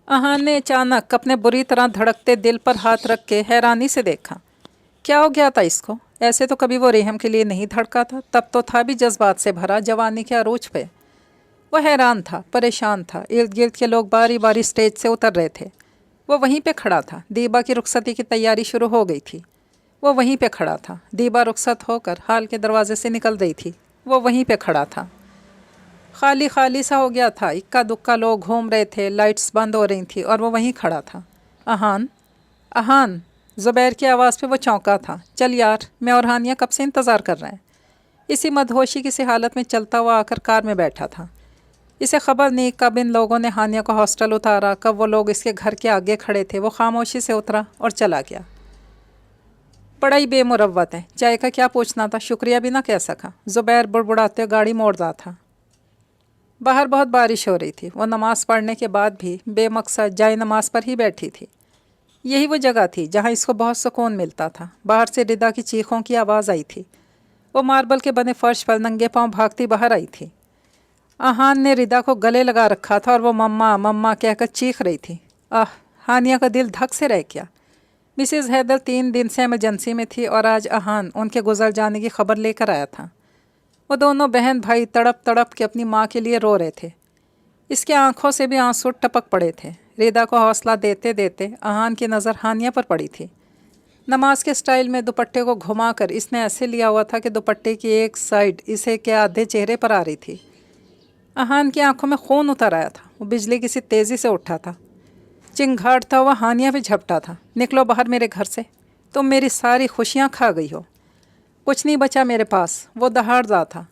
अहान ने अचानक अपने बुरी तरह धड़कते दिल पर हाथ रख के हैरानी से देखा। क्या हो गया था इसको? ऐसे तो कभी वो रेहम के लिए नहीं धड़का था। तब तो था भी जज्बात से भरा जवानी के अरूज पे। वह हैरान था, परेशान था। इर्द गिर्द के लोग बारी बारी स्टेज से उतर रहे थे। वो वहीं पे खड़ा था। दीबा की रुखसती की तैयारी शुरू हो गई थी। वो वहीं पे खड़ा था। दीबा रुखसत होकर हाल के दरवाजे से निकल रही थी। वो वहीं पे खड़ा था। खाली खाली सा हो गया था। इक्का दुक्का लोग घूम रहे थे, लाइट्स बंद हो रही थी और वो वहीं खड़ा था। अहान, अहान। ज़ुबैर की आवाज़ पे वो चौंका था। चल यार, मैं और हानिया कब से इंतज़ार कर रहे हैं। इसी मदहोशी किसी हालत में चलता हुआ आकर कार में बैठा था। इसे खबर नहीं कब इन लोगों ने हानिया को हॉस्टल उतारा, कब वो लोग इसके घर के आगे खड़े थे। वो खामोशी से उतरा और चला गया। बड़ा ही बेमुरव्वत है। चाय का क्या पूछना था, शुक्रिया भी ना कह सका। ज़ुबैर बुड़बुड़ाते गाड़ी मोड़ रहा था। बाहर बहुत बारिश हो रही थी। वो नमाज़ पढ़ने के बाद भी बेमकसद जाए नमाज पर ही बैठी थी। यही वो जगह थी जहाँ इसको बहुत सुकून मिलता था। बाहर से रिदा की चीखों की आवाज़ आई थी। वो मार्बल के बने फर्श पर नंगे पांव भागती बाहर आई थी। आहान ने रिदा को गले लगा रखा था और वो मम्मा मम्मा कहकर चीख रही थी। आह, हानिया का दिल धक से रह गया। मिसेज़ हैदर 3 दिन से एमरजेंसी में थी और आज आहान उनके गुजर जाने की खबर लेकर आया था। वो दोनों बहन भाई तड़प तड़प के अपनी माँ के लिए रो रहे थे। इसके आंखों से भी आंसू टपक पड़े थे। रिदा को हौसला देते देते आहान की नज़र हानिया पर पड़ी थी। नमाज के स्टाइल में दुपट्टे को घुमाकर इसने ऐसे लिया हुआ था कि दुपट्टे की एक साइड इसे के आधे चेहरे पर आ रही थी। आहान की आंखों में खून उतर आया था। वो बिजली किसी तेज़ी से उठा था। चिंगाड़ता हुआ हानिया पे झपटा था। निकलो बाहर मेरे घर से, तुम मेरी सारी खुशियाँ खा गई हो। कुछ नहीं बचा मेरे पास। वो दहाड़ रहा था।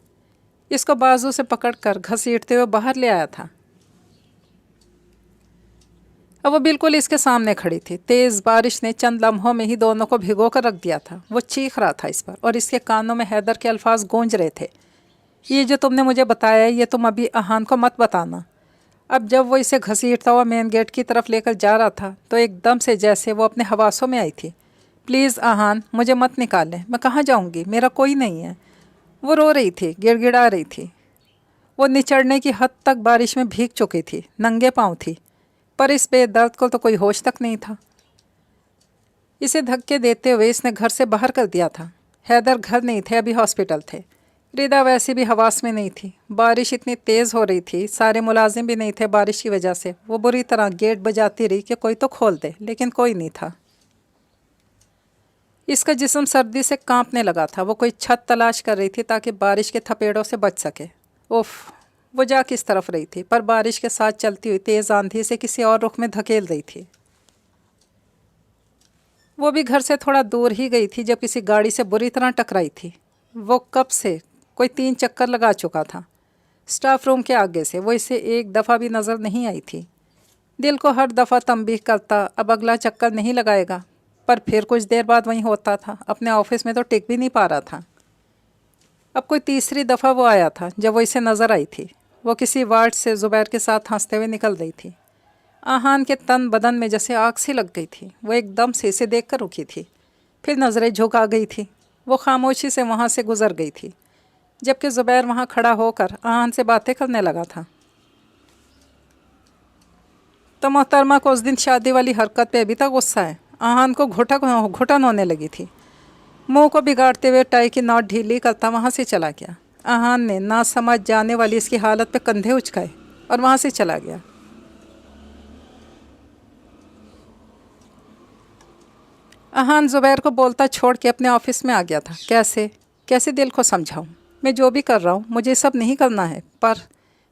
इसको बाजू से पकड़कर घसीटते हुए बाहर ले आया था। अब वो बिल्कुल इसके सामने खड़ी थी। तेज़ बारिश ने चंद लम्हों में ही दोनों को भिगो कर रख दिया था। वो चीख रहा था इस पर और इसके कानों में हैदर के अल्फाज गूंज रहे थे। ये जो तुमने मुझे बताया है, ये तुम अभी आहान को मत बताना। अब जब वो इसे घसीटता हुआ मेन गेट की तरफ लेकर जा रहा था तो एकदम से जैसे वो अपने हवासों में आई थी। प्लीज़ आहान, मुझे मत निकालें। मैं कहाँ जाऊँगी, मेरा कोई नहीं है। वो रो रही थी, गिड़गिड़ा रही थी। वो निचड़ने की हद तक बारिश में भीग चुकी थी, नंगे पाँव थी, पर इस बेदर्द को तो कोई होश तक नहीं था। इसे धक्के देते हुए इसने घर से बाहर कर दिया था। हैदर घर नहीं थे, अभी हॉस्पिटल थे। रिदा वैसे भी हवास में नहीं थी। बारिश इतनी तेज़ हो रही थी, सारे मुलाजिम भी नहीं थे बारिश की वजह से। वो बुरी तरह गेट बजाती रही कि कोई तो खोल दे, लेकिन कोई नहीं था। इसका जिस्म सर्दी से कांपने लगा था। वो कोई छत तलाश कर रही थी ताकि बारिश के थपेड़ों से बच सके। उफ, वो जा किस तरफ रही थी, पर बारिश के साथ चलती हुई तेज़ आंधी से किसी और रुख में धकेल रही थी। वो भी घर से थोड़ा दूर ही गई थी जब किसी गाड़ी से बुरी तरह टकराई थी। वो कब से कोई 3 चक्कर लगा चुका था। स्टाफ रूम के आगे से वो इसे एक दफ़ा भी नज़र नहीं आई थी। दिल को हर दफ़ा तंबीह करता अब अगला चक्कर नहीं लगाएगा, पर फिर कुछ देर बाद वहीं होता था। अपने ऑफिस में तो टिक भी नहीं पा रहा था। अब कोई तीसरी दफ़ा वो आया था जब वो इसे नज़र आई थी। वो किसी वार्ड से ज़ुबैर के साथ हंसते हुए निकल रही थी। आहान के तन बदन में जैसे आग सी लग गई थी। वो एकदम से इसे देख कर रुकी थी, फिर नज़रें झुका गई थी। वो खामोशी से वहाँ से गुजर गई थी, जबकि ज़ुबैर वहाँ खड़ा होकर आहान से बातें करने लगा था। तो मोहतरमा को उस दिन शादी वाली हरकत पे अभी तक गुस्सा है। आहान को घुटन होने लगी थी। मुंह को बिगाड़ते हुए टाई की नॉट ढीली करता वहाँ से चला गया। आहान ने ना समझ जाने वाली इसकी हालत पे कंधे उचकाए और वहाँ से चला गया। आहान ज़ुबैर को बोलता छोड़ के अपने ऑफिस में आ गया था। कैसे कैसे दिल को समझाऊं? मैं जो भी कर रहा हूँ मुझे सब नहीं करना है, पर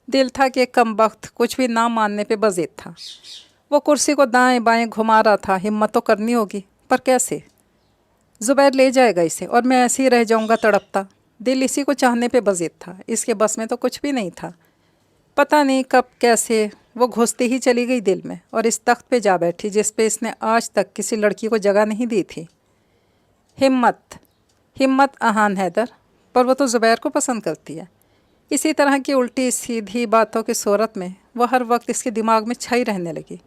दिल था कि कमबख्त कुछ भी ना मानने पे बज़िद था। वो कुर्सी को दाएं बाएं घुमा रहा था। हिम्मत तो करनी होगी, पर कैसे? ज़ुबैर ले जाएगा इसे और मैं ऐसे ही रह जाऊंगा तड़पता। दिल इसी को चाहने पे बज़िद था। इसके बस में तो कुछ भी नहीं था। पता नहीं कब कैसे वो घुसती ही चली गई दिल में और इस तख्त पे जा बैठी जिस पे इसने आज तक किसी लड़की को जगह नहीं दी थी। हिम्मत, हिम्मत आहान हैदर, पर वो तो ज़ुबैर को पसंद करती है। इसी तरह की उल्टी सीधी बातों की सूरत में वो हर वक्त इसके दिमाग में छाई रहने लगी।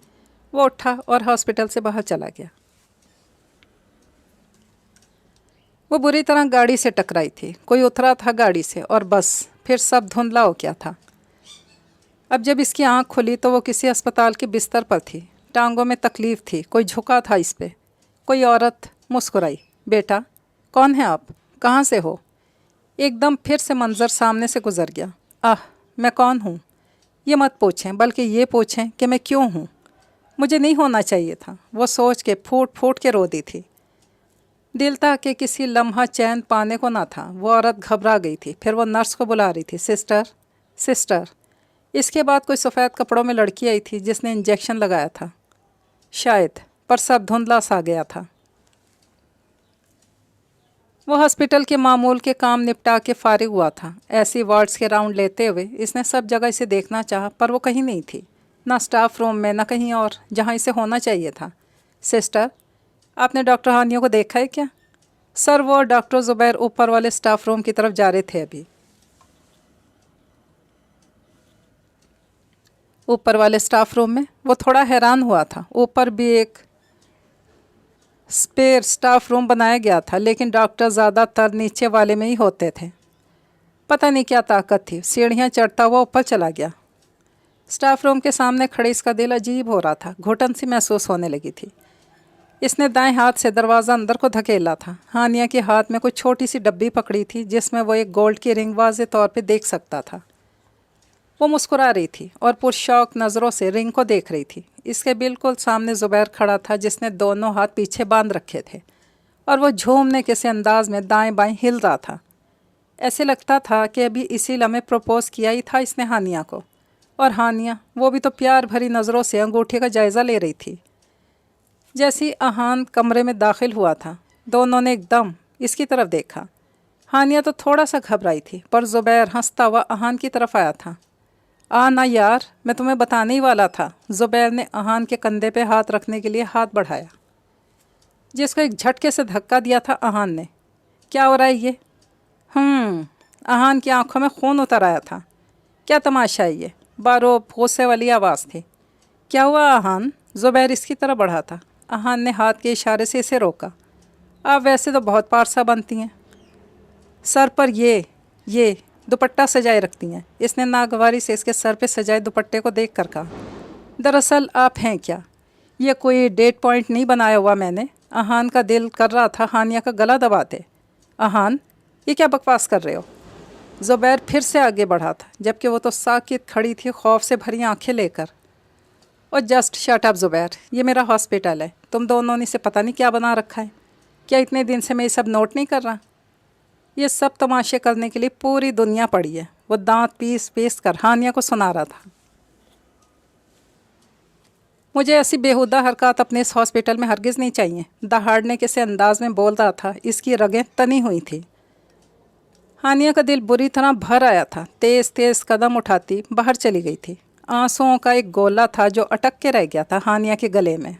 वो उठा और हॉस्पिटल से बाहर चला गया। वो बुरी तरह गाड़ी से टकराई थी। कोई उतरा था गाड़ी से और बस फिर सब धुंधला हो गया था। اب جب اس کی آنکھ کھلی تو وہ کسی اسپتال کے بستر پر تھی، ٹانگوں میں تکلیف تھی، کوئی جھکا تھا اس پہ۔ کوئی عورت مسکرائی، بیٹا کون ہے آپ، کہاں سے ہو؟ ایک دم پھر سے منظر سامنے سے گزر گیا۔ میں کون ہوں یہ مت پوچھیں، بلکہ یہ پوچھیں کہ میں کیوں ہوں۔ مجھے نہیں ہونا چاہیے تھا، وہ سوچ کے پھوٹ پھوٹ کے رو دی تھی۔ دل تھا کہ کسی لمحہ چین پانے کو نہ تھا۔ وہ عورت گھبرا گئی تھی، پھر وہ نرس کو بلا رہی تھی، سسٹر سسٹر۔ اس کے بعد کوئی سفید کپڑوں میں لڑکی آئی تھی جس نے انجیکشن لگایا تھا شاید، پر سب دھندلا سا گیا تھا۔ وہ ہاسپٹل کے معمول کے کام نپٹا کے فارغ ہوا تھا۔ ایسی وارڈز کے راؤنڈ لیتے ہوئے اس نے سب جگہ اسے دیکھنا چاہا، پر وہ کہیں نہیں تھی، نہ اسٹاف روم میں، نہ کہیں اور جہاں اسے ہونا چاہیے تھا۔ سسٹر، آپ نے ڈاکٹر ہانیہ کو دیکھا ہے کیا؟ سر، وہ ڈاکٹر زبیر اوپر والے اسٹاف روم کی طرف جا رہے تھے ابھی۔ اوپر والے اسٹاف روم میں؟ وہ تھوڑا حیران ہوا تھا۔ اوپر بھی ایک اسپیئر اسٹاف روم بنایا گیا تھا، لیکن ڈاکٹر زیادہ تر نیچے والے میں ہی ہوتے تھے۔ پتہ نہیں کیا طاقت تھی، سیڑھیاں چڑھتا ہوا اوپر چلا گیا۔ اسٹاف روم کے سامنے کھڑے اس کا دل عجیب ہو رہا تھا، گھٹن سی محسوس ہونے لگی تھی۔ اس نے دائیں ہاتھ سے دروازہ اندر کو دھکیلا تھا۔ ہانیہ کے ہاتھ میں کوئی چھوٹی سی ڈبی پکڑی تھی جس میں وہ ایک گولڈ کی رنگ واضح طور پہ دیکھ سکتا تھا۔ وہ مسکرا رہی تھی اور پرشوق نظروں سے رنگ کو دیکھ رہی تھی۔ اس کے بالکل سامنے زبیر کھڑا تھا جس نے دونوں ہاتھ پیچھے باندھ رکھے تھے اور وہ جھومنے کسی انداز میں دائیں بائیں ہل رہا تھا۔ ایسے لگتا تھا کہ ابھی اسی لمحے پروپوز کیا ہی تھا اس نے ہانیہ کو، اور ہانیہ وہ بھی تو پیار بھری نظروں سے انگوٹھے کا جائزہ لے رہی تھی۔ جیسی احان کمرے میں داخل ہوا تھا، دونوں نے ایک دم اس کی طرف دیکھا۔ ہانیہ تو تھوڑا سا گھبرائی تھی، پر زبیر ہنستا ہوا احان کی طرف آیا تھا۔ نا یار، میں تمہیں بتانے ہی والا تھا۔ زبیر نے احان کے کندھے پہ ہاتھ رکھنے کے لیے ہاتھ بڑھایا، جس کو ایک جھٹکے سے دھکا دیا تھا احان نے۔ کیا ہو رہا ہے یہ؟ احان کی آنکھوں میں خون اتر آیا تھا۔ کیا تماشا ہے یہ؟ باروب غصے والی آواز تھی۔ کیا ہوا احان؟ زبیر اس کی طرف بڑھا تھا۔ احان نے ہاتھ کے اشارے سے اسے روکا۔ آپ ویسے تو بہت پارسا بنتی ہیں، سر پر یہ دوپٹہ سجائے رکھتی ہیں۔ اس نے ناگواری سے اس کے سر پہ سجائے دوپٹے کو دیکھ کر کہا۔ دراصل آپ ہیں کیا؟ یہ کوئی ڈیٹ پوائنٹ نہیں بنایا ہوا میں نے۔ احان کا دل کر رہا تھا ہانیہ کا گلا دباتے۔ احان، یہ کیا بکواس کر رہے ہو؟ زبیر پھر سے آگے بڑھا تھا، جبکہ وہ تو ساکت کھڑی تھی خوف سے بھری آنکھیں لے کر۔ اور جسٹ شٹ اپ زبیر، یہ میرا ہاسپٹل ہے، تم دونوں نے اسے پتہ نہیں کیا بنا رکھا ہے۔ کیا اتنے دن سے میں یہ سب نوٹ نہیں کر رہا؟ یہ سب تماشے کرنے کے لیے پوری دنیا پڑی ہے۔ وہ دانت پیس پیس کر ہانیہ کو سنا رہا تھا۔ مجھے ایسی بیہودہ حرکات اپنے اس ہاسپٹل میں ہرگز نہیں چاہیے، دہاڑنے کے سے انداز میں بول رہا تھا۔ اس کی رگیں تنی ہوئی تھیں۔ ہانیہ کا دل بری طرح بھر آیا تھا، تیز تیز قدم اٹھاتی باہر چلی گئی تھی۔ آنسوؤں کا ایک گولا تھا جو اٹک کے رہ گیا تھا ہانیہ کے گلے میں۔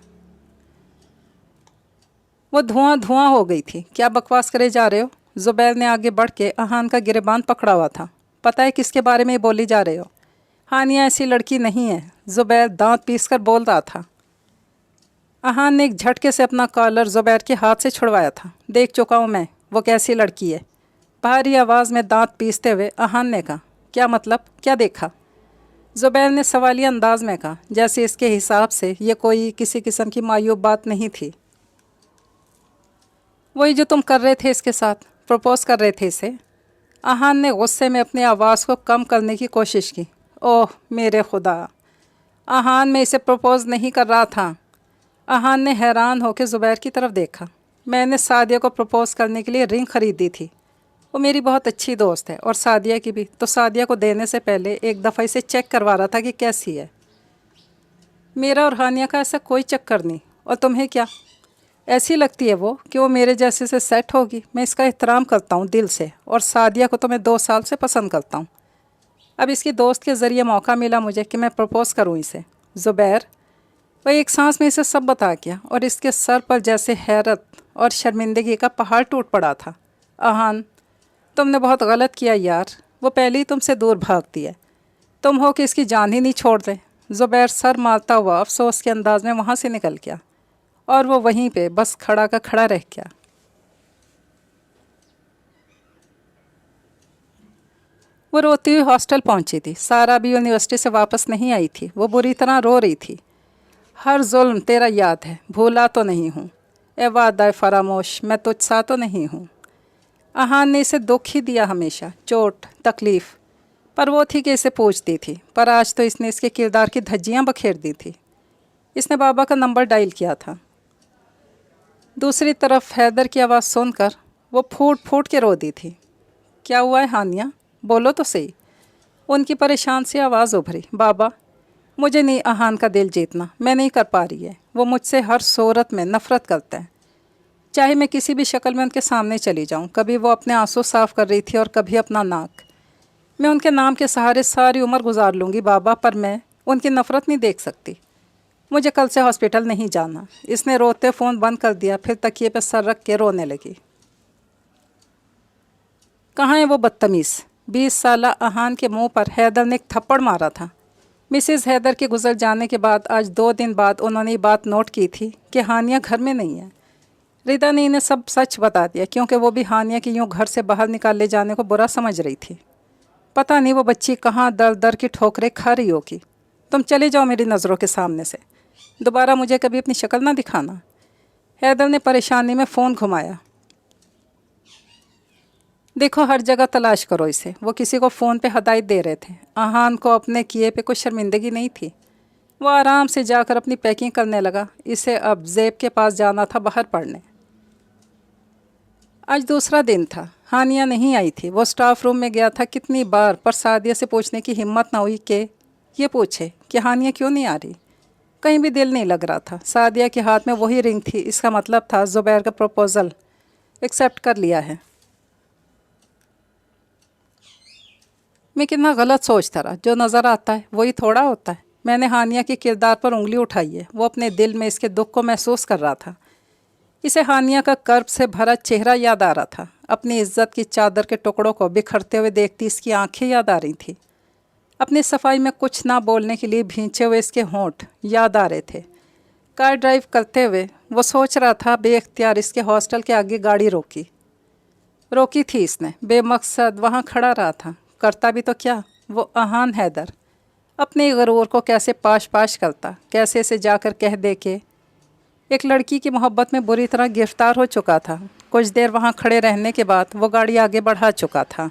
وہ دھواں دھواں ہو گئی تھی۔ کیا بکواس کرے جا رہے ہو؟ زبیر نے آگے بڑھ کے احان کا گریبان پکڑا ہوا تھا۔ پتہ ہے کس کے بارے میں بولی جا رہے ہو؟ ہانیہ ایسی لڑکی نہیں ہے، زبیر دانت پیس کر بول رہا تھا۔ احان نے ایک جھٹکے سے اپنا کالر زبیر کے ہاتھ سے چھڑوایا تھا۔ دیکھ چکا ہوں میں وہ کیسی لڑکی ہے، بھاری آواز میں دانت پیستے ہوئے احان نے کہا۔ کیا مطلب؟ کیا دیکھا؟ زبیر نے سوالیہ انداز میں کہا، جیسے اس کے حساب سے یہ کوئی کسی قسم کی معیوب بات نہیں تھی۔ وہی جو تم کر رہے تھے اس کے ساتھ، پروپوز کر رہے تھے اسے۔ احان نے غصے میں اپنی آواز کو کم کرنے کی کوشش کی۔ اوہ میرے خدا، احان میں اسے پروپوز نہیں کر رہا تھا۔ احان نے حیران ہو کے زبیر کی طرف دیکھا۔ میں نے سعدیہ کو پروپوز کرنے کے لیے رنگ خریدی تھی، وہ میری بہت اچھی دوست ہے، اور سعدیہ کی بھی، تو سعدیہ کو دینے سے پہلے ایک دفعہ اسے چیک کروا رہا تھا کہ کیسی ہے۔ میرا اور ہانیہ کا ایسا کوئی چکر نہیں، اور تمہیں کیا ایسی لگتی ہے وہ کہ وہ میرے جیسے سے سیٹ ہوگی؟ میں اس کا احترام کرتا ہوں دل سے، اور سعدیہ کو تو میں 2 سال سے پسند کرتا ہوں۔ اب اس کی دوست کے ذریعے موقع ملا مجھے کہ میں پروپوز کروں اسے۔ زبیر، وہ ایک سانس میں اسے سب بتا گیا، اور اس کے سر پر جیسے حیرت اور شرمندگی کا پہاڑ ٹوٹ پڑا تھا۔ احان، تم نے بہت غلط کیا یار، وہ پہلے ہی تم سے دور بھاگتی ہے، تم ہو کہ اس کی جان ہی نہیں چھوڑ دے۔ زبیر سر مارتا ہوا افسوس کے انداز میں وہاں سے نکل گیا، اور وہ وہیں پہ بس کھڑا کا کھڑا رہ گیا۔ वो रोती हुई हॉस्टल पहुंची थी। सारा भी यूनिवर्सिटी से वापस नहीं आई थी। वो बुरी तरह रो रही थी। हर जुल्म तेरा याद है, भूला तो नहीं हूँ। ए वादा फरामोश, मैं तुझ सा तो नहीं हूँ। आहान ने इसे दुख ही दिया हमेशा, चोट, तकलीफ़। पर वो थी कि इसे पूछती थी। पर आज तो इसने इसके किरदार की धज्जियाँ बखेर दी थी। इसने बाबा का नंबर डायल किया था। दूसरी तरफ हैदर की आवाज़ सुनकर वो फूट फूट के रो दी थी। क्या हुआ है हानिया, बोलो तो सही। उनकी परेशान सी आवाज़ उभरी। बाबा, मुझे नहीं आहान का दिल जीतना, मैं नहीं कर पा रही है। वो मुझसे हर सूरत में नफ़रत करता है। चाहे मैं किसी भी शक्ल में उनके सामने चली जाऊं। कभी वो अपने आंसू साफ़ कर रही थी और कभी अपना नाक। मैं उनके नाम के सहारे सारी उम्र गुजार लूँगी बाबा, पर मैं उनकी नफ़रत नहीं देख सकती। मुझे कल से हॉस्पिटल नहीं जाना। इसने रोते फ़ोन बंद कर दिया, फिर तकिए पर सर रख के रोने लगी। कहाँ है वो बदतमीज़? 20 साला आहान के मुंह पर हैदर ने एक थप्पड़ मारा था। मिसेज़ हैदर के गुजर जाने के बाद आज 2 दिन बाद उन्होंने ये बात नोट की थी कि हानिया घर में नहीं है। रिदा ने इन्हें सब सच बता दिया, क्योंकि वो भी हानिया की यूँ घर से बाहर निकाल ले जाने को बुरा समझ रही थी। पता नहीं वो बच्ची कहाँ दर दर की ठोकरें खा रही होगी। तुम चले जाओ मेरी नज़रों के सामने से, दोबारा मुझे कभी अपनी शक्ल ना दिखाना। हैदर ने परेशानी में फ़ोन घुमाया। देखो, हर जगह तलाश करो इसे। वो किसी को फ़ोन पे हदायत दे रहे थे। आहान को अपने किए पे कोई शर्मिंदगी नहीं थी। वो आराम से जाकर अपनी पैकिंग करने लगा। इसे अब ज़ेब के पास जाना था बाहर पढ़ने। आज दूसरा दिन था। हानिया नहीं आई थी। वो स्टाफ रूम में गया था कितनी बार, पर सादिया से पूछने की हिम्मत ना हुई कि ये पूछे कि हानिया क्यों नहीं आ रही। कहीं भी दिल नहीं लग रहा था। सादिया के हाथ में वही रिंग थी। इसका मतलब था ज़ुबैर का प्रपोज़ल एक्सेप्ट कर लिया है। मैं कितना गलत सोचता रहा। जो नज़र आता है वही थोड़ा होता है। मैंने हानिया के किरदार पर उंगली उठाई है। वो अपने दिल में इसके दुख को महसूस कर रहा था। इसे हानिया का कर्ब से भरा चेहरा याद आ रहा था। अपनी इज्जत की चादर के टुकड़ों को बिखरते हुए देखती इसकी आंखें याद आ रही थी। अपनी सफाई में कुछ ना बोलने के लिए भींचे हुए इसके होंठ याद आ रहे थे। कार ड्राइव करते हुए वो सोच रहा था। बेख्तियार इसके हॉस्टल के आगे गाड़ी रोकी थी इसने। बेमकसद वहाँ खड़ा रहा था। करता भी तो क्या, वो आहान हैदर अपने गरूर को कैसे पाश पाश करता, कैसे इसे जाकर कह दे के एक लड़की की मोहब्बत में बुरी तरह गिरफ्तार हो चुका था। कुछ देर वहाँ खड़े रहने के बाद वो गाड़ी आगे बढ़ा चुका था।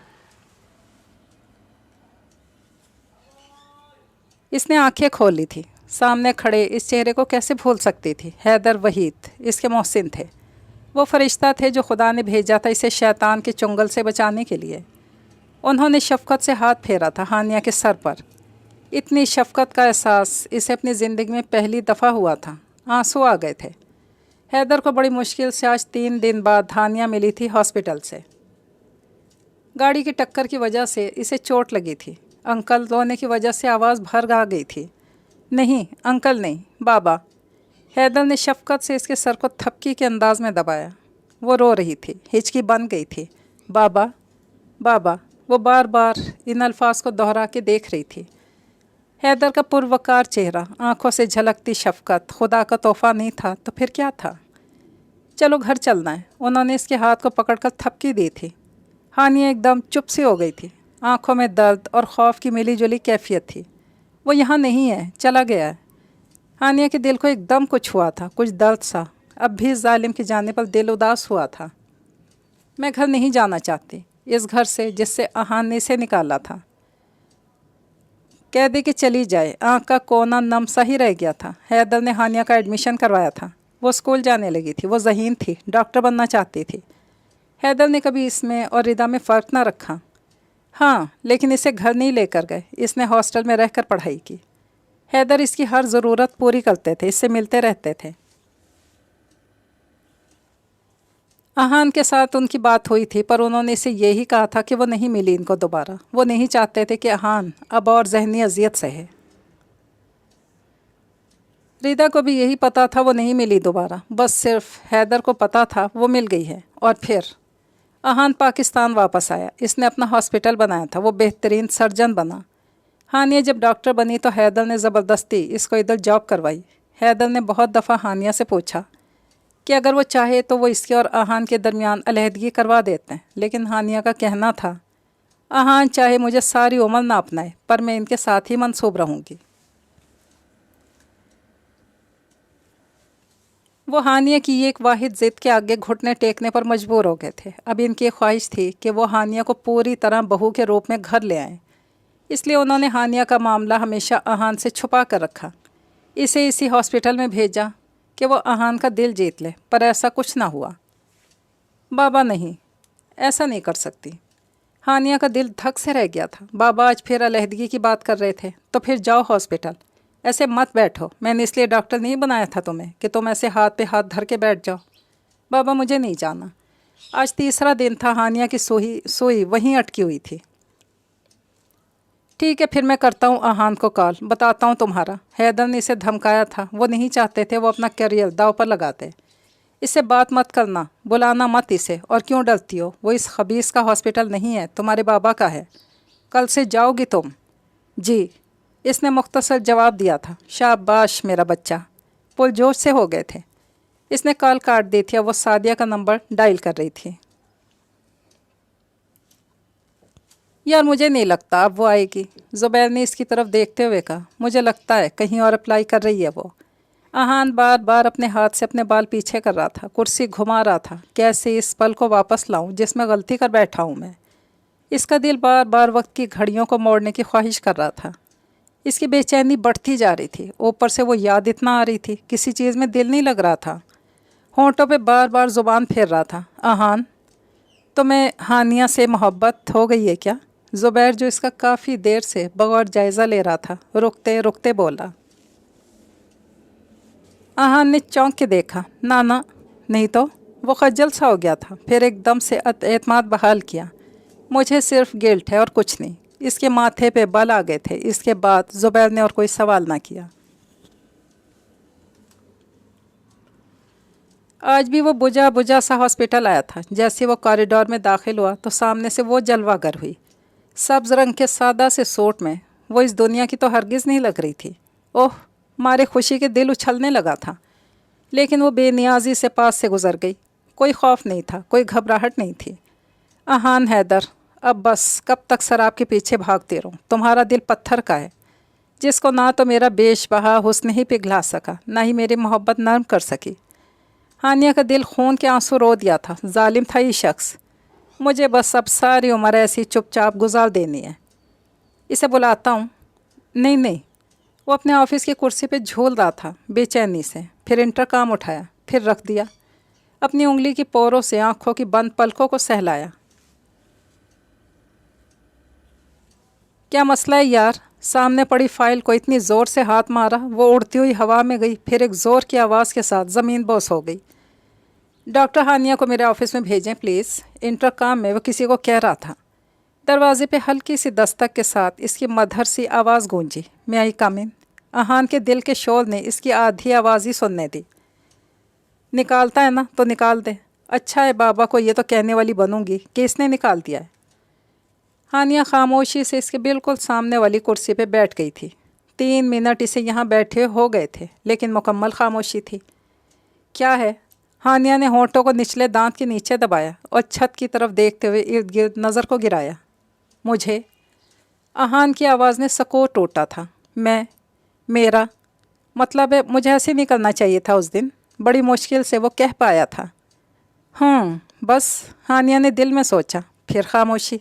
इसने आंखें खोल ली थी। सामने खड़े इस चेहरे को कैसे भूल सकती थी। हैदर वहीद इसके मोहसिन थे। वो फरिश्ता थे जो खुदा ने भेजा था इसे शैतान के चुंगल से बचाने के लिए। उन्होंने शफ़क़त से हाथ फेरा था हानिया के सर पर। इतनी शफ़क़त का एहसास इसे अपनी ज़िंदगी में पहली दफ़ा हुआ था। आंसू आ गए थे। हैदर को बड़ी मुश्किल से आज 3 दिन बाद हानिया मिली थी हॉस्पिटल से। गाड़ी की टक्कर की वजह से इसे चोट लगी थी। अंकल रोने की वजह से आवाज़ भर आ गई थी। नहीं अंकल नहीं, बाबा। हैदर ने शफ़क़त से इसके सर को थपकी के अंदाज में दबाया। वो रो रही थी, हिचकी बन गई थी। बाबा, बाबा। वो बार बार इन अल्फाज को दोहरा के देख रही थी। हैदर का पुरवकार चेहरा, आंखों से झलकती शफ़क़त खुदा का तोहफ़ा नहीं था तो फिर क्या था। चलो घर चलना है। उन्होंने इसके हाथ को पकड़कर थपकी दी थी। हानिया एकदम चुप सी हो गई थी। आंखों में दर्द और खौफ की मिली जुली कैफियत थी। वो यहाँ नहीं है, चला गया है। हानिया के दिल को एकदम कुछ हुआ था, कुछ दर्द सा। अब भी इस जालिम की जाने पर दिल उदास हुआ था। मैं घर नहीं जाना चाहती, इस घर से जिससे आहान ने इसे निकाला था। कह दे कि चली जाए। आँख का कोना नम सा ही रह गया था। हैदर ने हानिया का एडमिशन करवाया था। वो स्कूल जाने लगी थी। वो ज़हीन थी, डॉक्टर बनना चाहती थी। हैदर ने कभी इसमें और रिदा में फ़र्क ना रखा। हाँ, लेकिन इसे घर नहीं लेकर गए। इसने हॉस्टल में रहकर पढ़ाई की। हैदर इसकी हर ज़रूरत पूरी करते थे, इससे मिलते रहते थे। आहान के साथ उनकी बात हुई थी, पर उन्होंने इसे यही कहा था कि वो नहीं मिली इनको दोबारा। वो नहीं चाहते थे कि आहान अब और जहनी अजियत सहे। रिदा को भी यही पता था वो नहीं मिली दोबारा। बस सिर्फ हैदर को पता था वो मिल गई है। और फिर आहान पाकिस्तान वापस आया। इसने अपना हॉस्पिटल बनाया था। वो बेहतरीन सर्जन बना। हानिया जब डॉक्टर बनी तो हैदर ने ज़बरदस्ती इसको इधर जॉब करवाई। हैदर ने बहुत दफ़ा हानिया से पूछा कि अगर वो चाहे तो वो इसके और आहान के दरमियान अलहदगी करवा देते हैं, लेकिन हानिया का कहना था अहान चाहे मुझे सारी उम्र ना अपनाए, पर मैं इनके साथ ही मंसूब रहूँगी। वो हानिया की एक वाहिद ज़िद के आगे घुटने टेकने पर मजबूर हो गए थे। अब इनकी ख्वाहिश थी कि वो हानिया को पूरी तरह बहू के रूप में घर ले आएं। इसलिए उन्होंने हानिया का मामला हमेशा अहान से छुपा कर रखा। इसे इसी हॉस्पिटल में भेजा कि वो अहान का दिल जीत ले, पर ऐसा कुछ ना हुआ। बाबा नहीं, ऐसा नहीं कर सकती। हानिया का दिल धक से रह गया था। बाबा आज फिर अलहदगी की बात कर रहे थे, तो फिर जाओ हॉस्पिटल, ऐसे मत बैठो। मैंने इसलिए डॉक्टर नहीं बनाया था तुम्हें कि तुम ऐसे हाथ पे हाथ धर के बैठ जाओ। बाबा मुझे नहीं जाना। आज तीसरा दिन था, हानिया की सुई वहीं अटकी हुई थी। ठीक है, फिर मैं करता हूँ अहान को कॉल, बताता हूँ तुम्हारा। हैदर ने इसे धमकाया था, वो नहीं चाहते थे वो अपना करियर दाव पर लगाते। इससे बात मत करना, बुलाना मत इसे। और क्यों डरती हो? वो इस खबीस का हॉस्पिटल नहीं है, तुम्हारे बाबा का है। कल से जाओगी तुम? जी, इसने मुख्तसर जवाब दिया था। शाबाश मेरा बच्चा। पुरजोश से हो गए थे। इसने कॉल काट दी थी और वो सादिया का नंबर डायल कर रही थी। यार मुझे नहीं लगता अब वो आएगी, ज़ुबैर ने इसकी तरफ देखते हुए कहा। मुझे लगता है कहीं और अप्लाई कर रही है वो। अहान बार बार अपने हाथ से अपने बाल पीछे कर रहा था, कुर्सी घुमा रहा था। कैसे इस पल को वापस लाऊं जिसमें गलती कर बैठा हूं मैं। इसका दिल बार बार वक्त की घड़ियों को मोड़ने की ख्वाहिश कर रहा था। इसकी बेचैनी बढ़ती जा रही थी। ऊपर से वो याद इतना आ रही थी, किसी चीज़ में दिल नहीं लग रहा था। होंठों पे बार बार ज़ुबान फेर रहा था। अहान, तुम्हें हानिया से मोहब्बत हो गई है क्या? ज़ुबैर, जो इसका काफ़ी देर से बगौर जायज़ा ले रहा था, रुकते रुकते बोला। अहान ने चौंक के देखा। ना ना, नहीं तो। वो खज्जल सा हो गया था, फिर एकदम से एतमाद बहाल किया। मुझे सिर्फ गिल्ट है और कुछ नहीं। इसके माथे पे बल आ गए थे। इसके बाद ज़ुबैर ने और कोई सवाल ना किया। आज भी वो बुझा बुझा सा हॉस्पिटल आया था। जैसे वो कॉरिडोर में दाखिल हुआ तो सामने से वो जलवागर हुई, सब्ज़ रंग के सादा से सूट में। वो इस दुनिया की तो हरगिज़ नहीं लग रही थी। ओह, मारे खुशी के दिल उछलने लगा था। लेकिन वो बेनियाजी से पास से गुजर गई। कोई खौफ नहीं था, कोई घबराहट नहीं थी। अहान हैदर, अब बस कब तक शराब के पीछे भागते रहूं? तुम्हारा दिल पत्थर का है, जिसको ना तो मेरा बेशबहा हुस्न ही पिघला सका, ना ही मेरी मोहब्बत नर्म कर सकी। हानिया का दिल खून के आंसू रो दिया था। जालिम था ये शख्स। मुझे बस अब सारी उम्र ऐसी चुपचाप गुजार देनी है। इसे बुलाता हूँ। नहीं नहीं। वो अपने ऑफिस की कुर्सी पे झूल रहा था बेचैनी से। फिर इंटरकॉम उठाया, फिर रख दिया। अपनी उंगली की पोरों से आंखों की बंद पलकों को सहलाया। क्या मसला है यार? सामने पड़ी फाइल को इतनी ज़ोर से हाथ मारा, वो उड़ती हुई हवा में गई, फिर एक ज़ोर की आवाज़ के साथ ज़मीन बोस हो गई। डॉक्टर हानिया को मेरे ऑफिस में भेजें प्लीज़, इंटरकॉम में वो किसी को कह रहा था। दरवाजे पे हल्की सी दस्तक के साथ इसकी मधुर सी आवाज़ गूंजी। मैं आई कम इन। अहान के दिल के शोर ने इसकी आधी आवाज़ ही सुनने दी। निकालता है ना तो निकाल दे। अच्छा है, बाबा को ये तो कहने वाली बनूंगी कि इसने निकाल दिया है। हानिया खामोशी से इसके बिल्कुल सामने वाली कुर्सी पे बैठ गई थी। 3 मिनट इसे यहाँ बैठे हो गए थे, लेकिन मुकम्मल खामोशी थी। क्या है? हानिया ने होंठों को निचले दांत के नीचे दबाया और छत की तरफ देखते हुए इर्द गिर्द नज़र को गिराया। मुझे? अहान की आवाज़ ने सकूत टूटा था। मेरा मतलब है, मुझे ऐसे नहीं करना चाहिए था उस दिन। बड़ी मुश्किल से वो कह पाया था। बस, हानिया ने दिल में सोचा। फिर खामोशी।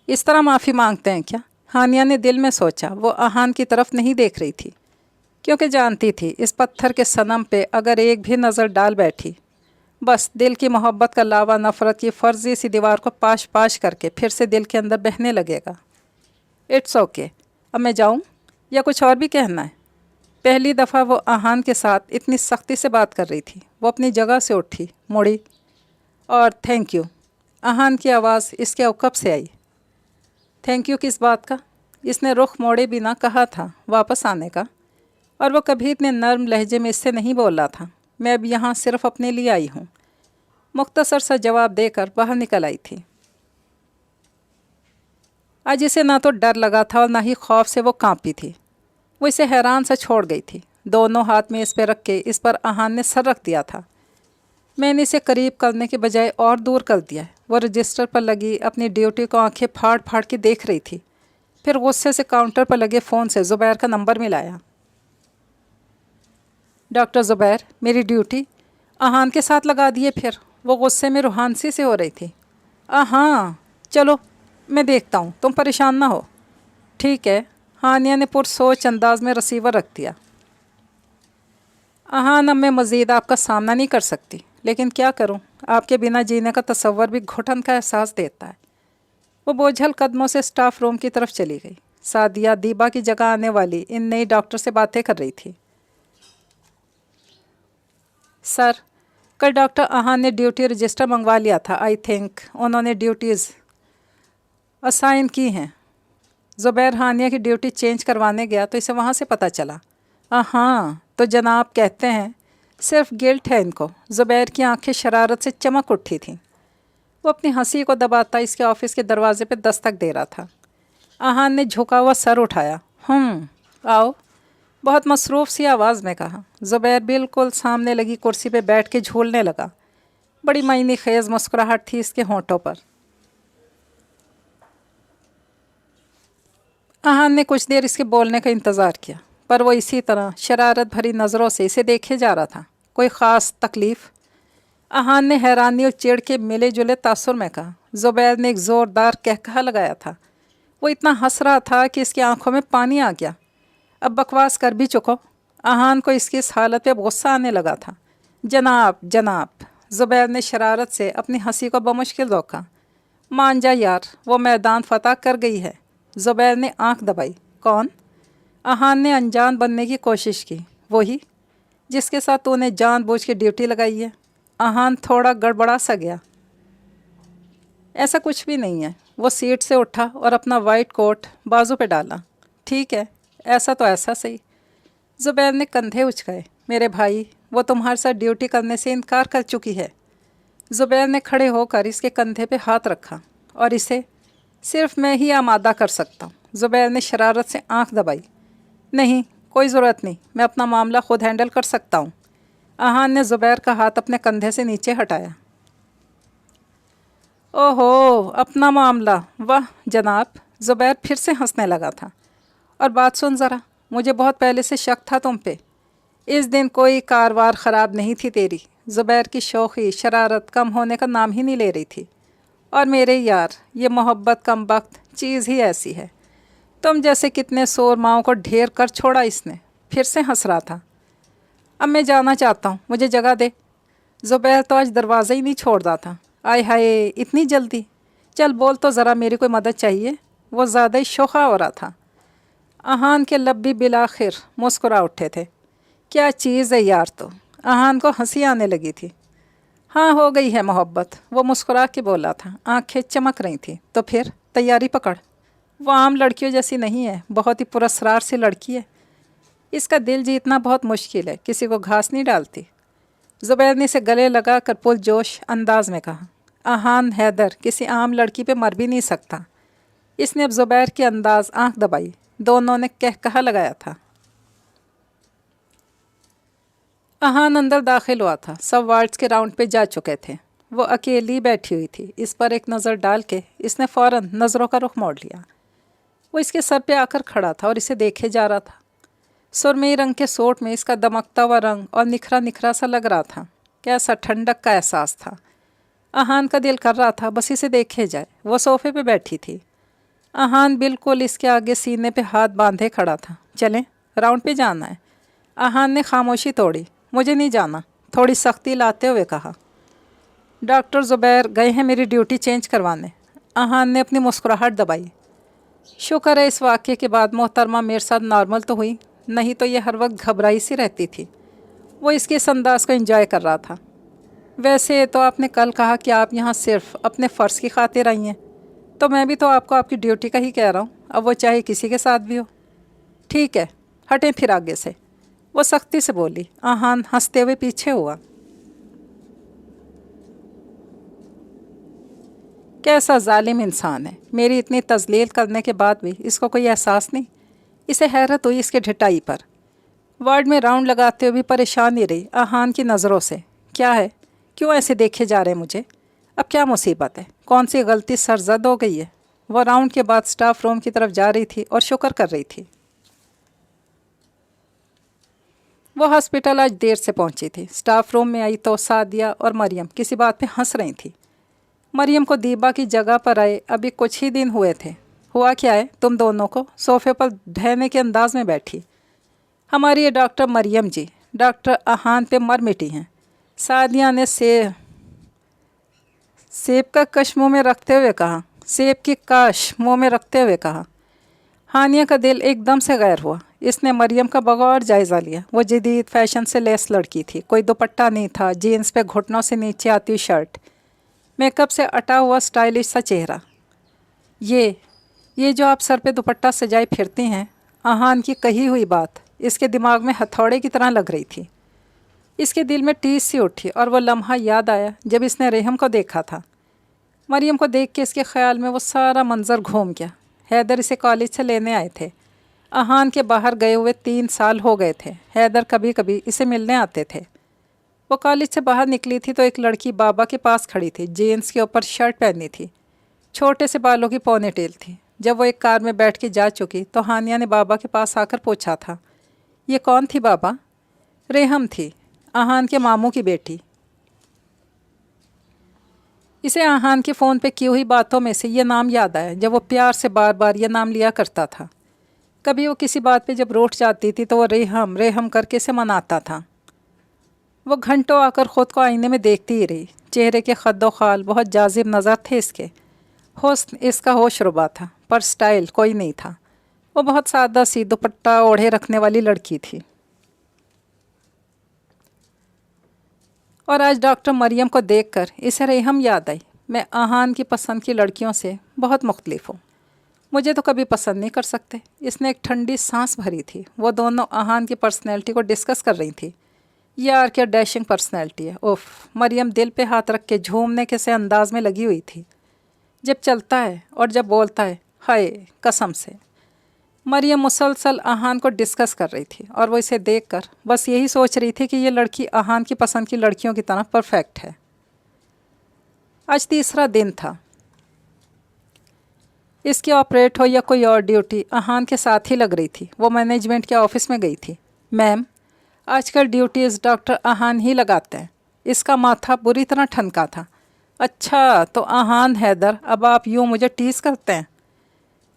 इस तरह माफ़ी मांगते हैं क्या? हानिया ने दिल में सोचा। वो अहान की तरफ नहीं देख रही थी, क्योंकि जानती थी इस पत्थर के सनम पे अगर एक भी नज़र डाल बैठी, बस दिल की मोहब्बत का लावा नफ़रत की फ़र्जी सी दीवार को पाश पाश करके फिर से दिल के अंदर बहने लगेगा। It's okay. अब मैं जाऊँ या कुछ और भी कहना है? पहली दफ़ा वो अहान के साथ इतनी सख्ती से बात कर रही थी। वो अपनी जगह से उठी, मुड़ी और थैंक यू। अहान की आवाज़ इसके अवकब से आई। थैंक यू किस बात का? इसने रुख मोड़े बिना कहा था वापस आने का, और वो कभी इतने नर्म लहजे में इससे नहीं बोला था। मैं अब यहाँ सिर्फ अपने लिए आई हूँ, मुख्तसर सा जवाब देकर बाहर निकल आई थी। आज इसे ना तो डर लगा था और ना ही खौफ से वो कांपी थी। वो इसे हैरान सा छोड़ गई थी। दोनों हाथ में इस पर रख के इस पर अहान ने सर रख दिया था। میں نے اسے قریب کرنے کے بجائے اور دور کر دیا ہے۔ وہ رجسٹر پر لگی اپنی ڈیوٹی کو آنکھیں پھاڑ پھاڑ کے دیکھ رہی تھی، پھر غصے سے کاؤنٹر پر لگے فون سے زبیر کا نمبر ملایا۔ ڈاکٹر زبیر، میری ڈیوٹی احان کے ساتھ لگا دیے۔ پھر وہ غصے میں روحانسی سے ہو رہی تھی۔ ہاں چلو میں دیکھتا ہوں، تم پریشان نہ ہو۔ ٹھیک ہے، ہانیہ نے پرسوچ انداز میں رسیور رکھ دیا۔ احان، اب میں مزید آپ کا سامنا نہیں کر سکتی، لیکن کیا کروں، آپ کے بنا جینے کا تصور بھی گھٹن کا احساس دیتا ہے۔ وہ بوجھل قدموں سے اسٹاف روم کی طرف چلی گئی۔ سعدیہ دیبا کی جگہ آنے والی ان نئی ڈاکٹر سے باتیں کر رہی تھی۔ سر، کل ڈاکٹر احان نے ڈیوٹی رجسٹر منگوا لیا تھا۔ آئی تھنک انہوں نے ڈیوٹیز اسائن کی ہیں۔ زبیر ہانیہ کی ڈیوٹی چینج کروانے گیا تو اسے وہاں سے پتہ چلا۔ ہاں تو جناب کہتے ہیں صرف گلٹ ہے ان کو۔ زبیر کی آنکھیں شرارت سے چمک اٹھی تھیں۔ وہ اپنی ہنسی کو دباتا اس کے آفس کے دروازے پہ دستک دے رہا تھا۔ احان نے جھکا ہوا سر اٹھایا۔ آؤ، بہت مصروف سی آواز میں کہا۔ زبیر بالکل سامنے لگی کرسی پہ بیٹھ کے جھولنے لگا۔ بڑی معنی خیز مسکراہٹ تھی اس کے ہونٹوں پر۔ احان نے کچھ دیر اس کے بولنے کا انتظار کیا، پر وہ اسی طرح شرارت بھری نظروں سے اسے دیکھے جا رہا تھا۔ کوئی خاص تکلیف؟ احان نے حیرانی اور چڑ کے ملے جلے تاثر میں کہا۔ زبیر نے ایک زوردار قہقہہ لگایا تھا۔ وہ اتنا ہنس رہا تھا کہ اس کی آنکھوں میں پانی آ گیا۔ اب بکواس کر بھی چکو۔ احان کو اس کی اس حالت پہ غصہ آنے لگا تھا۔ جناب، زبیر نے شرارت سے اپنی ہنسی کو بمشکل روکا۔ مان جا یار، وہ میدان فتح کر گئی ہے۔ زبیر نے آنکھ دبائی۔ کون؟ احان نے انجان بننے کی کوشش کی۔ وہی جس کے ساتھ تو نے جان بوجھ کے ڈیوٹی لگائی ہے۔ احان تھوڑا گڑبڑا سا گیا۔ ایسا کچھ بھی نہیں ہے۔ وہ سیٹ سے اٹھا اور اپنا وائٹ کوٹ بازو پہ ڈالا۔ ٹھیک ہے، ایسا تو ایسا صحیح۔ زبیر نے کندھے اچکائے۔ میرے بھائی، وہ تمہارے ساتھ ڈیوٹی کرنے سے انکار کر چکی ہے۔ زبیر نے کھڑے ہو کر اس کے کندھے پہ ہاتھ رکھا۔ اور اسے صرف میں ہی آمادہ کر سکتا ہوں۔ زبیر نے شرارت سے آنکھ دبائی۔ نہیں، کوئی ضرورت نہیں، میں اپنا معاملہ خود ہینڈل کر سکتا ہوں۔ احان نے زبیر کا ہاتھ اپنے کندھے سے نیچے ہٹایا۔ اوہو، اپنا معاملہ، واہ جناب۔ زبیر پھر سے ہنسنے لگا تھا۔ اور بات سن ذرا، مجھے بہت پہلے سے شک تھا تم پہ۔ اس دن کوئی کاروار خراب نہیں تھی تیری۔ زبیر کی شوخی شرارت کم ہونے کا نام ہی نہیں لے رہی تھی۔ اور میرے یار، یہ محبت کم بخت چیز ہی ایسی ہے۔ تم جیسے کتنے سور ماؤں کو ڈھیر کر چھوڑا اس نے۔ پھر سے ہنس رہا تھا۔ اب میں جانا چاہتا ہوں، مجھے جگہ دے۔ زبیر تو آج دروازہ ہی نہیں چھوڑ رہا تھا۔ آئے ہائے، اتنی جلدی؟ چل بول تو ذرا، میری کوئی مدد چاہیے۔ وہ زیادہ ہی شوخہ ہو رہا تھا۔ احان کے لب بھی بالآخر مسکرا اٹھے تھے۔ کیا چیز ہے یار تو۔ احان کو ہنسی آنے لگی تھی۔ ہاں، ہو گئی ہے محبت، وہ مسکرا کے بولا تھا۔ آنکھیں چمک رہی تھیں۔ تو پھر تیاری پکڑ۔ وہ عام لڑکیوں جیسی نہیں ہے، بہت ہی پراسرار سی لڑکی ہے۔ اس کا دل جیتنا بہت مشکل ہے، کسی کو گھاس نہیں ڈالتی۔ زبیر نے اسے گلے لگا کر پرجوش انداز میں کہا۔ احان حیدر کسی عام لڑکی پہ مر بھی نہیں سکتا۔ اس نے اب زبیر کی انداز آنکھ دبائی۔ دونوں نے قہقہہ لگایا تھا۔ احان اندر داخل ہوا تھا۔ سب وارڈز کے راؤنڈ پہ جا چکے تھے۔ وہ اکیلی بیٹھی ہوئی تھی۔ اس پر ایک نظر ڈال کے اس نے فوراً نظروں کا رخ موڑ لیا۔ وہ اس کے سر پہ آ کر کھڑا تھا اور اسے دیکھے جا رہا تھا۔ سرمئی رنگ کے سوٹ میں اس کا دمکتا ہوا رنگ اور نکھرا نکھرا سا لگ رہا تھا۔ کیسا ٹھنڈک کا احساس تھا۔ احان کا دل کر رہا تھا بس اسے دیکھے جائے۔ وہ صوفے پہ بیٹھی تھی۔ احان بالکل اس کے آگے سینے پہ ہاتھ باندھے کھڑا تھا۔ چلیں، راؤنڈ پہ جانا ہے۔ احان نے خاموشی توڑی۔ مجھے نہیں جانا، تھوڑی سختی لاتے ہوئے کہا۔ ڈاکٹر زبیر گئے ہیں میری ڈیوٹی چینج کروانے۔ احان نے اپنی مسکراہٹ دبائی۔ شکر ہے اس واقعے کے بعد محترمہ میرے ساتھ نارمل تو ہوئی، نہیں تو یہ ہر وقت گھبرائی سی رہتی تھی۔ وہ اس کے اس انداز کو انجوائے کر رہا تھا۔ ویسے تو آپ نے کل کہا کہ آپ یہاں صرف اپنے فرض کی خاطر آئی ہیں، تو میں بھی تو آپ کو آپ کی ڈیوٹی کا ہی کہہ رہا ہوں، اب وہ چاہے کسی کے ساتھ بھی ہو۔ ٹھیک ہے، ہٹیں پھر آگے سے، وہ سختی سے بولی۔ احان ہنستے ہوئے پیچھے ہوا۔ کیسا ظالم انسان ہے، میری اتنی تذلیل کرنے کے بعد بھی اس کو کوئی احساس نہیں۔ اسے حیرت ہوئی اس کے ڈھٹائی پر۔ وارڈ میں راؤنڈ لگاتے ہوئے بھی پریشان ہی رہی احان کی نظروں سے۔ کیا ہے، क्यों ऐसे देखे जा रहे हैं मुझे? अब क्या मुसीबत है? कौन सी गलती सरजद हो गई है? वो राउंड के बाद स्टाफ रूम की तरफ जा रही थी और शुक्र कर रही थी। वो हॉस्पिटल आज देर से पहुंची थी। स्टाफ रूम में आई तो सादिया और मरियम किसी बात पे हंस रही थी। मरियम को दीबा की जगह पर आए अभी कुछ ही दिन हुए थे। हुआ क्या है तुम दोनों को? सोफे पर ढहने के अंदाज में बैठी। हमारी ये डॉक्टर मरियम जी डॉक्टर अहान पे मर मिटी हैं। सादिया ने सेब का कश मुँह में रखते हुए कहा। सेब की काश मुँह में रखते हुए कहा। हानिया का दिल एकदम से गैर हुआ। इसने मरियम का बगौर जायज़ा लिया। वो जदीद फैशन से लेस लड़की थी। कोई दुपट्टा नहीं था, जीन्स पे घुटनों से नीचे आती हुई शर्ट, मेकअप से अटा हुआ स्टाइलिश सा चेहरा। ये जो आप सर पे दुपट्टा सजाई फिरती हैं, अहान की कही हुई बात इसके दिमाग में हथौड़े की तरह लग रही थी। इसके दिल में टीस सी उठी और वो लम्हा याद आया जब इसने रेहम को देखा था। मरियम को देख के इसके ख्याल में वो सारा मंजर घूम गया। हैदर इसे कॉलेज से लेने आए थे। अहान के बाहर गए हुए 3 साल हो गए थे। हैदर कभी कभी इसे मिलने आते थे। वो कॉलेज से बाहर निकली थी तो एक लड़की बाबा के पास खड़ी थी। जीन्स के ऊपर शर्ट पहनी थी, छोटे से बालों की पोनीटेल थी। जब वो एक कार में बैठ के जा चुकी तो हानिया ने बाबा के पास आकर पूछा था, ये कौन थी बाबा? रेहम थी, अहान के मामू की बेटी। इसे अहान के फ़ोन पे की हुई बातों में से ये नाम याद आया जब वो प्यार से बार बार ये नाम लिया करता था। कभी वो किसी बात पे जब रूठ जाती थी तो वो रेहम रेहम करके से मनाता था। वो घंटों आकर ख़ुद को आईने में देखती ही रही। चेहरे के खद्दो खाल बहुत जाजिब नज़र थे इसके। हुस्न इसका होश रुबा था, पर स्टाइल कोई नहीं था। वो बहुत सादा सी दुपट्टा ओढ़े रखने वाली लड़की थी। और आज डॉक्टर मरियम को देखकर इसे रेहम याद आई। मैं अहान की पसंद की लड़कियों से बहुत मुख्तलिफ हूँ। मुझे तो कभी पसंद नहीं कर सकते। इसने एक ठंडी सांस भरी थी। वो दोनों अहान की पर्सनैलिटी को डिस्कस कर रही थी। यार क्या डैशिंग पर्सनैलिटी है। उफ़, मरियम दिल पे हाथ रख के झूमने के से अंदाज में लगी हुई थी। जब चलता है और जब बोलता है, हाय कसम से। मरियम मुसलसल अहान को डिस्कस कर रही थी और वो इसे देखकर बस यही सोच रही थी कि ये लड़की अहान की पसंद की लड़कियों की तरह परफेक्ट है। आज तीसरा दिन था। इसकी ऑपरेट हो या कोई और ड्यूटी अहान के साथ ही लग रही थी। वो मैनेजमेंट के ऑफिस में गई थी। मैम, आजकल ड्यूटीज़ डॉक्टर अहान ही लगाते हैं। इसका माथा बुरी तरह ठनका था। अच्छा तो अहान हैदर, अब आप यूँ मुझे टीज़ करते हैं?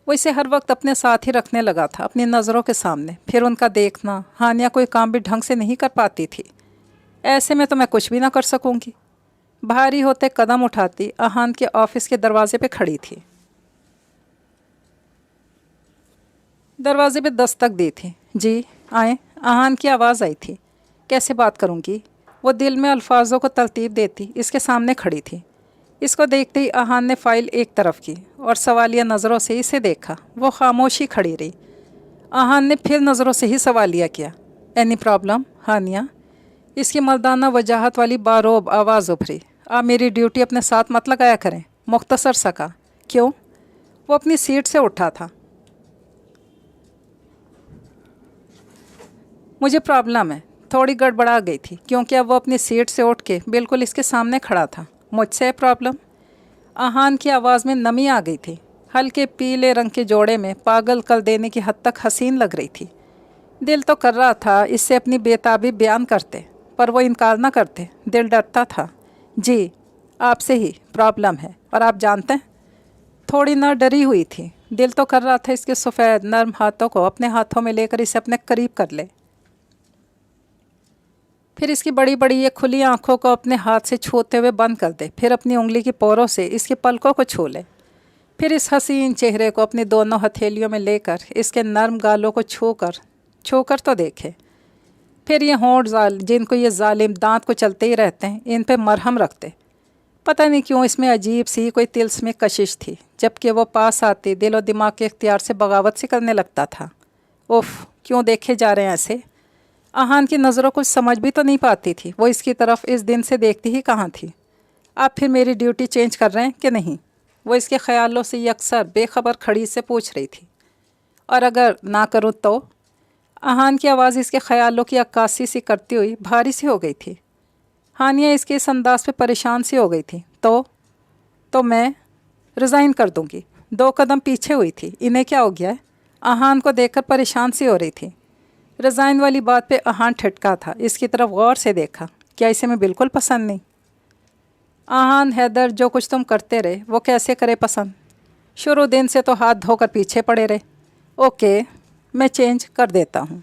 वो इसे हर वक्त अपने साथ ही रखने लगा था, अपनी नज़रों के सामने। फिर उनका देखना। हानिया कोई काम भी ढंग से नहीं कर पाती थी। ऐसे में तो मैं कुछ भी ना कर सकूँगी। भारी होते कदम उठाती अहान के ऑफिस के दरवाजे पे खड़ी थी। दरवाजे पे दस्तक दी थी। जी आए। अहान की आवाज़ आई थी। कैसे बात करूँगी? वो दिल में अल्फाजों को तरतीब देती इसके सामने खड़ी थी। इसको देखते ही अहान ने फ़ाइल एक तरफ की और सवालिया नज़रों से इसे देखा। वो खामोशी खड़ी रही। अहान ने फिर नज़रों से ही सवालिया किया, एनी प्रॉब्लम हानिया? इसकी मर्दाना वजाहत वाली बारोब आवाज़ उभरी। आप मेरी ड्यूटी अपने साथ मत लगाया करें। मुख्तसर सा कहा। क्यों? वो अपनी सीट से उठा था। मुझे प्रॉब्लम है। थोड़ी गड़बड़ा गई थी क्योंकि अब वो अपनी सीट से उठ के बिल्कुल इसके सामने खड़ा था। मुझसे प्रॉब्लम? अहान की आवाज़ में नमी आ गई थी। हल्के पीले रंग के जोड़े में पागल कर देने की हद तक हसीन लग रही थी। दिल तो कर रहा था इससे अपनी बेताबी बयान करते, पर वो इनकार ना करते। दिल डरता था। जी आपसे ही प्रॉब्लम है, और आप जानते हैं। थोड़ी ना डरी हुई थी। दिल तो कर रहा था इसके सफ़ेद नर्म हाथों को अपने हाथों में लेकर इसे अपने करीब कर ले। फिर इसकी बड़ी बड़ी ये खुली आंखों को अपने हाथ से छूते हुए बंद कर दे। फिर अपनी उंगली की पोरों से इसकी पलकों को छू ले। फिर इस हसीन चेहरे को अपनी दोनों हथेलियों में लेकर इसके नर्म गालों को छूकर तो देखे। फिर ये होंठ जिनको ये जालिम दांत को चलते ही रहते हैं, इन पे मरहम रखते। पता नहीं क्यों इसमें अजीब सी कोई तिल्स्मी कशिश थी। जबकि वो पास आती दिल और दिमाग के इख्तियार से बगावत से करने लगता था। उफ़, क्यों देखे जा रहे हैं ऐसे? अहान की नज़रों को समझ भी तो नहीं पाती थी। वो इसकी तरफ इस दिन से देखती ही कहाँ थी। आप फिर मेरी ड्यूटी चेंज कर रहे हैं कि नहीं? वो इसके ख्यालों से अक्सर बेखबर खड़ी से पूछ रही थी। और अगर ना करूँ तो? अहान की आवाज़ इसके ख्यालों की अक्कासी सी करती हुई भारी सी हो गई थी। हानिया इसके इस अंदाज पे परेशान सी हो गई थी। तो मैं रिज़ाइन कर दूंगी। 2 कदम पीछे हुई थी। इन्हें क्या हो गया है? आहान को देखकर परेशान सी हो रही थी। रिज़ाइन वाली बात पे आहान ठिठका था। इसकी तरफ गौर से देखा। क्या इसे मैं बिल्कुल पसंद नहीं? आहान, हैदर, जो कुछ तुम करते रहे वो कैसे करे पसंद? शुरू दिन से तो हाथ धोकर पीछे पड़े रहे। ओके, मैं चेंज कर देता हूँ।